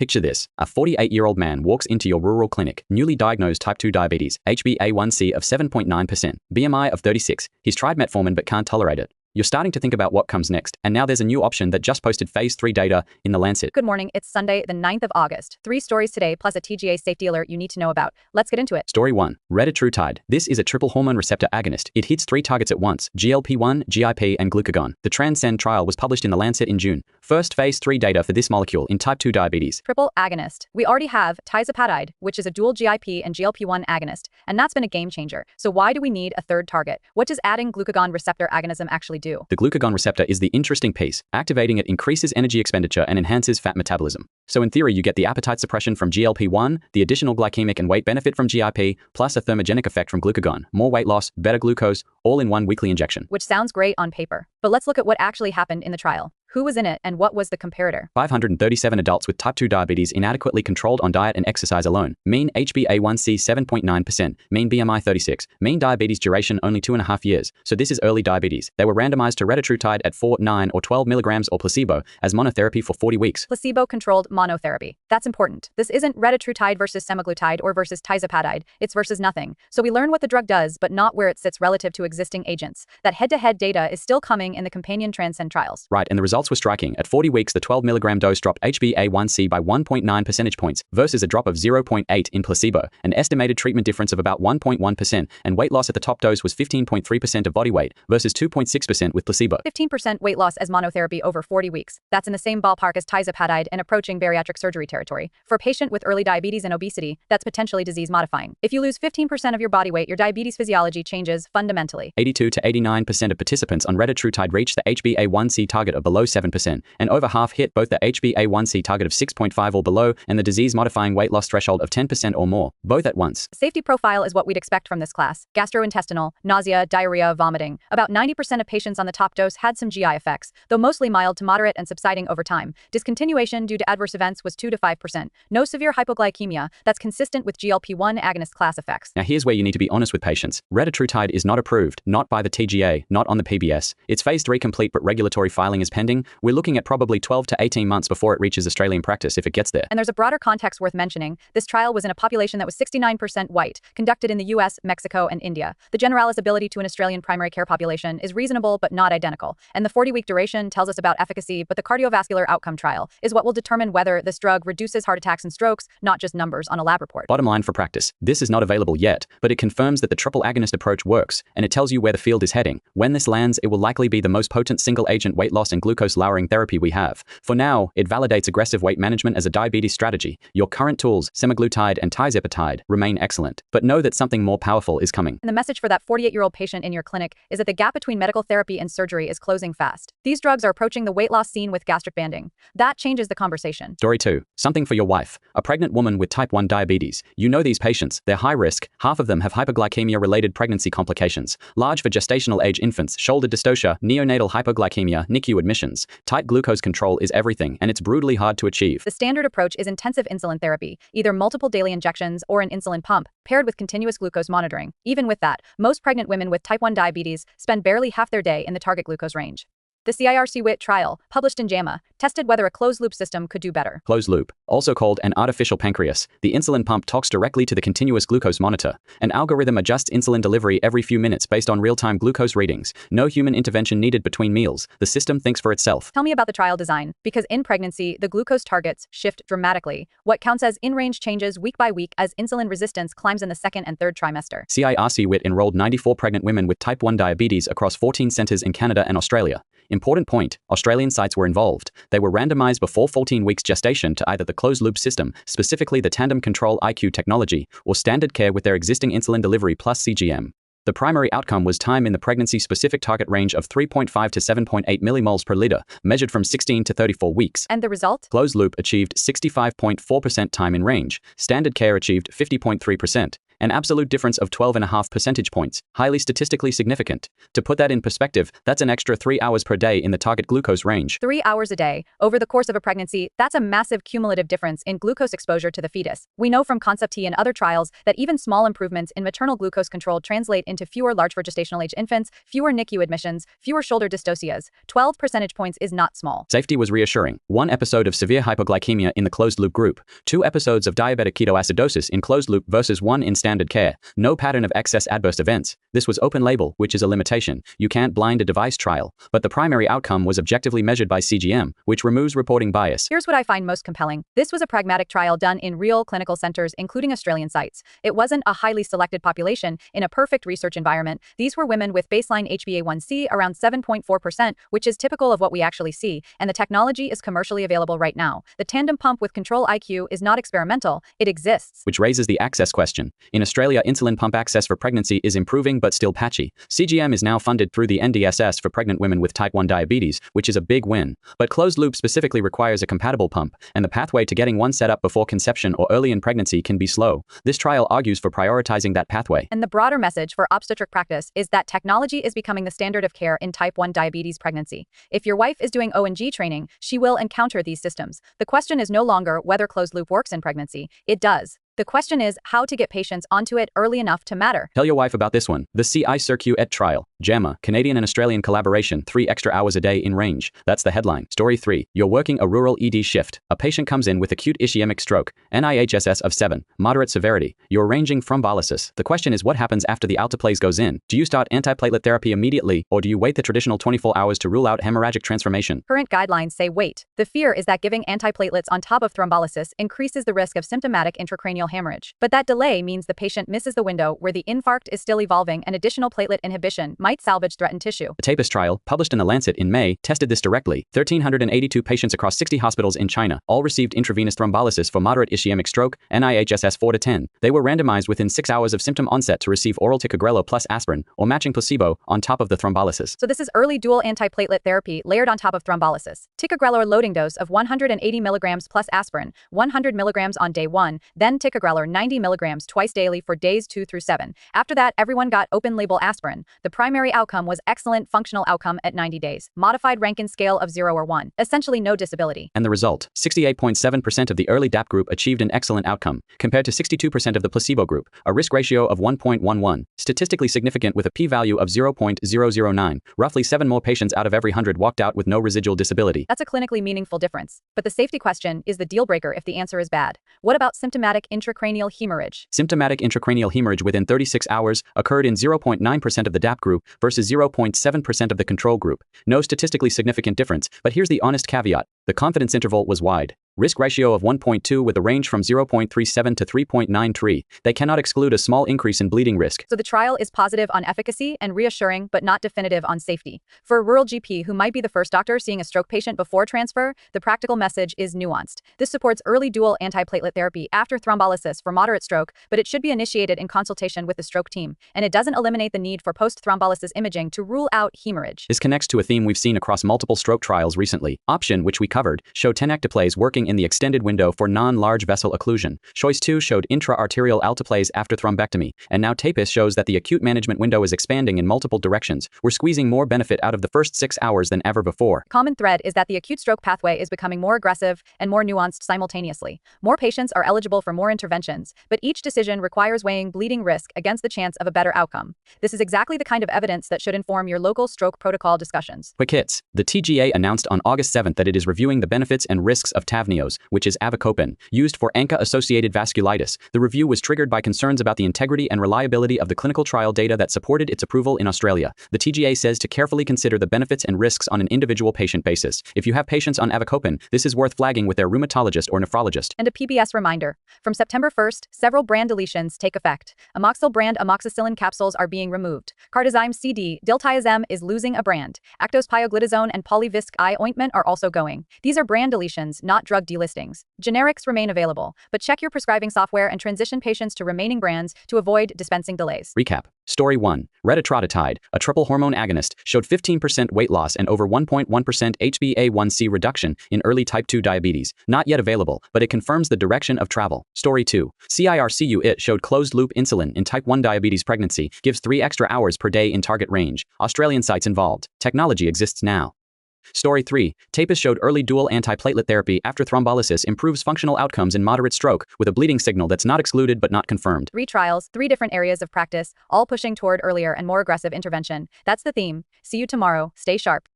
Picture this. A 48-year-old man walks into your rural clinic, newly diagnosed type 2 diabetes, HbA1c of 7.9%, BMI of 36. He's tried metformin but can't tolerate it. You're starting to think about what comes next, and now there's a new option that just posted phase 3 data in the Lancet. Good morning, it's Sunday, the 9th of August. 3 stories today, plus a TGA safety alert you need to know about. Let's get into it. Story 1. Retatrutide. This is a triple hormone receptor agonist. It hits 3 targets at once, GLP-1, GIP, and glucagon. The Transcend trial was published in the Lancet in June. First phase 3 data for this molecule in type 2 diabetes. Triple agonist. We already have tirzepatide, which is a dual GIP and GLP-1 agonist, and that's been a game changer. So why do we need a third target? What does adding glucagon receptor agonism actually do? The glucagon receptor is the interesting piece. Activating it increases energy expenditure and enhances fat metabolism. So in theory, you get the appetite suppression from GLP-1, the additional glycaemic and weight benefit from GIP, plus a thermogenic effect from glucagon, more weight loss, better glucose, all in one weekly injection. Which sounds great on paper. But let's look at what actually happened in the trial. Who was in it and what was the comparator? 537 adults with type 2 diabetes inadequately controlled on diet and exercise alone. Mean HbA1c 7.9%, mean BMI 36, mean diabetes duration only 2.5 years. So this is early diabetes. They were randomized to retatrutide at 4, 9, or 12 milligrams or placebo as monotherapy for 40 weeks. Placebo-controlled monotherapy. That's important. This isn't retatrutide versus semaglutide or versus tirzepatide. It's versus nothing. So we learn what the drug does, but not where it sits relative to existing agents. That head-to-head data is still coming in the companion Transcend trials. Right, and the results were striking. At 40 weeks, the 12 milligram dose dropped HbA1c by 1.9 percentage points versus a drop of 0.8 in placebo, an estimated treatment difference of about 1.1%, and weight loss at the top dose was 15.3% of body weight versus 2.6% with placebo. 15% weight loss as monotherapy over 40 weeks. That's in the same ballpark as tirzepatide and approaching bariatric surgery territory. For a patient with early diabetes and obesity, that's potentially disease-modifying. If you lose 15% of your body weight, your diabetes physiology changes fundamentally. 82 to 89% of participants on retatrutide reached the HbA1c target of below 7%, and over half hit both the HbA1c target of 6.5 or below and the disease-modifying weight loss threshold of 10% or more, both at once. Safety profile is what we'd expect from this class. Gastrointestinal, nausea, diarrhea, vomiting. About 90% of patients on the top dose had some GI effects, though mostly mild to moderate and subsiding over time. Discontinuation due to adverse events was 2 to 5%. No severe hypoglycemia. That's consistent with GLP-1 agonist class effects. Now here's where you need to be honest with patients. Retatrutide is not approved, not by the TGA, not on the PBS. It's phase 3 complete, but regulatory filing is pending. We're looking at probably 12 to 18 months before it reaches Australian practice if it gets there. And there's a broader context worth mentioning. This trial was in a population that was 69% white, conducted in the US, Mexico, and India. The generalizability to an Australian primary care population is reasonable but not identical. And the 40-week duration tells us about efficacy, but the cardiovascular outcome trial is what will determine whether this drug reduces heart attacks and strokes, not just numbers on a lab report. Bottom line for practice, this is not available yet, but it confirms that the triple agonist approach works, and it tells you where the field is heading. When this lands, it will likely be the most potent single-agent weight loss and glucose-lowering therapy we have. For now, it validates aggressive weight management as a diabetes strategy. Your current tools, semaglutide and tirzepatide, remain excellent, but know that something more powerful is coming. And the message for that 48-year-old patient in your clinic is that the gap between medical therapy and surgery is closing fast. These drugs are approaching the weight loss seen with gastric banding. That changes the conversation. Story 2. Something for your wife. A pregnant woman with type 1 diabetes. You know these patients. They're high risk. Half of them have hypoglycemia-related pregnancy complications. Large for gestational age infants, shoulder dystocia, neonatal hypoglycemia, NICU admissions. Tight glucose control is everything, and it's brutally hard to achieve. The standard approach is intensive insulin therapy, either multiple daily injections or an insulin pump, paired with continuous glucose monitoring. Even with that, most pregnant women with type 1 diabetes spend barely half their day in the target glucose range. The CIRC-WIT trial, published in JAMA, tested whether a closed-loop system could do better. Closed loop, also called an artificial pancreas, the insulin pump talks directly to the continuous glucose monitor. An algorithm adjusts insulin delivery every few minutes based on real-time glucose readings. No human intervention needed between meals. The system thinks for itself. Tell me about the trial design, because in pregnancy, the glucose targets shift dramatically. What counts as in-range changes week by week as insulin resistance climbs in the 2nd and 3rd trimester. CIRC-WIT enrolled 94 pregnant women with type 1 diabetes across 14 centers in Canada and Australia. Important point, Australian sites were involved. They were randomized before 14 weeks gestation to either the closed-loop system, specifically the tandem control IQ technology, or standard care with their existing insulin delivery plus CGM. The primary outcome was time in the pregnancy-specific target range of 3.5 to 7.8 millimoles per liter, measured from 16 to 34 weeks. And the result? Closed loop achieved 65.4% time in range. Standard care achieved 50.3%. An absolute difference of 12.5 percentage points, highly statistically significant. To put that in perspective, that's an extra 3 hours per day in the target glucose range. 3 hours a day, over the course of a pregnancy, that's a massive cumulative difference in glucose exposure to the fetus. We know from Concept T and other trials that even small improvements in maternal glucose control translate into fewer large for gestational age infants, fewer NICU admissions, fewer shoulder dystocias. 12 percentage points is not small. Safety was reassuring. 1 episode of severe hypoglycemia in the closed-loop group, 2 episodes of diabetic ketoacidosis in closed-loop versus 1 in standard care, no pattern of excess adverse events. This was open label, which is a limitation. You can't blind a device trial, but the primary outcome was objectively measured by CGM, which removes reporting bias. Here's what I find most compelling. This was a pragmatic trial done in real clinical centers, including Australian sites. It wasn't a highly selected population in a perfect research environment. These were women with baseline HbA1c around 7.4%, which is typical of what we actually see, and the technology is commercially available right now. The tandem pump with control IQ is not experimental, it exists. Which raises the access question. In Australia, insulin pump access for pregnancy is improving but still patchy. CGM is now funded through the NDSS for pregnant women with type 1 diabetes, which is a big win. But closed loop specifically requires a compatible pump, and the pathway to getting one set up before conception or early in pregnancy can be slow. This trial argues for prioritizing that pathway. And the broader message for obstetric practice is that technology is becoming the standard of care in type 1 diabetes pregnancy. If your wife is doing O&G training, she will encounter these systems. The question is no longer whether closed loop works in pregnancy. It does. The question is how to get patients onto it early enough to matter. Tell your wife about this one. The CITATIONS trial. JAMA, Canadian and Australian collaboration, 3 extra hours a day in range. That's the headline. Story 3. You're working a rural ED shift. A patient comes in with acute ischemic stroke, NIHSS of 7, moderate severity. You're arranging thrombolysis. The question is what happens after the alteplase goes in? Do you start antiplatelet therapy immediately, or do you wait the traditional 24 hours to rule out hemorrhagic transformation? Current guidelines say wait. The fear is that giving antiplatelets on top of thrombolysis increases the risk of symptomatic intracranial hemorrhage. But that delay means the patient misses the window where the infarct is still evolving and additional platelet inhibition might salvage threatened tissue. The TAPIS trial, published in the Lancet in May, tested this directly. 1,382 patients across 60 hospitals in China all received intravenous thrombolysis for moderate ischemic stroke, NIHSS 4-10. They were randomized within 6 hours of symptom onset to receive oral ticagrelor plus aspirin, or matching placebo, on top of the thrombolysis. So this is early dual antiplatelet therapy layered on top of thrombolysis. Ticagrelor loading dose of 180 mg plus aspirin, 100 mg on day 1, then ticagrelor 90 mg twice daily for days 2 through 7. After that, everyone got open-label aspirin. The primary outcome was excellent functional outcome at 90 days. Modified Rankin scale of 0 or 1. Essentially no disability. And the result, 68.7% of the early DAPT group achieved an excellent outcome, compared to 62% of the placebo group, a risk ratio of 1.11, statistically significant with a p-value of 0.009. Roughly 7 more patients out of every 100 walked out with no residual disability. That's a clinically meaningful difference. But the safety question is the deal breaker if the answer is bad. What about symptomatic intracranial hemorrhage? Symptomatic intracranial hemorrhage within 36 hours occurred in 0.9% of the DAPT group versus 0.7% of the control group. No statistically significant difference, but here's the honest caveat. The confidence interval was wide. Risk ratio of 1.2 with a range from 0.37 to 3.93. They cannot exclude a small increase in bleeding risk. So the trial is positive on efficacy and reassuring, but not definitive on safety. For a rural GP who might be the first doctor seeing a stroke patient before transfer, the practical message is nuanced. This supports early dual antiplatelet therapy after thrombolysis for moderate stroke, but it should be initiated in consultation with the stroke team, and it doesn't eliminate the need for post-thrombolysis imaging to rule out hemorrhage. This connects to a theme we've seen across multiple stroke trials recently. Option, which we covered, showed 10 ectoplays working in the extended window for non-large vessel occlusion. Choice 2 showed intra-arterial alteplays after thrombectomy, and now TAPIS shows that the acute management window is expanding in multiple directions. We're squeezing more benefit out of the first 6 hours than ever before. Common thread is that the acute stroke pathway is becoming more aggressive and more nuanced simultaneously. More patients are eligible for more interventions, but each decision requires weighing bleeding risk against the chance of a better outcome. This is exactly the kind of evidence that should inform your local stroke protocol discussions. Quick hits. The TGA announced on August 7th that it is reviewing the benefits and risks of Tavneos, which is avocopan, used for ANCA-associated vasculitis. The review was triggered by concerns about the integrity and reliability of the clinical trial data that supported its approval in Australia. The TGA says to carefully consider the benefits and risks on an individual patient basis. If you have patients on avocopan, this is worth flagging with their rheumatologist or nephrologist. And a PBS reminder. From September 1st, several brand deletions take effect. Amoxil brand amoxicillin capsules are being removed. Cardazyme CD, diltiazem is losing a brand. Actos pioglitazone and polyvisc eye ointment are also going. These are brand deletions, not drug drug delistings. Generics remain available, but check your prescribing software and transition patients to remaining brands to avoid dispensing delays. Recap. Story 1. Retatrutide, a triple hormone agonist, showed 15% weight loss and over 1.1% HbA1c reduction in early type 2 diabetes. Not yet available, but it confirms the direction of travel. Story 2. CIRCU-IT showed closed-loop insulin in type 1 diabetes pregnancy, gives 3 extra hours per day in target range. Australian sites involved. Technology exists now. Story 3. TAPS showed early dual antiplatelet therapy after thrombolysis improves functional outcomes in moderate stroke, with a bleeding signal that's not excluded but not confirmed. 3 trials, 3 different areas of practice, all pushing toward earlier and more aggressive intervention. That's the theme. See you tomorrow. Stay sharp.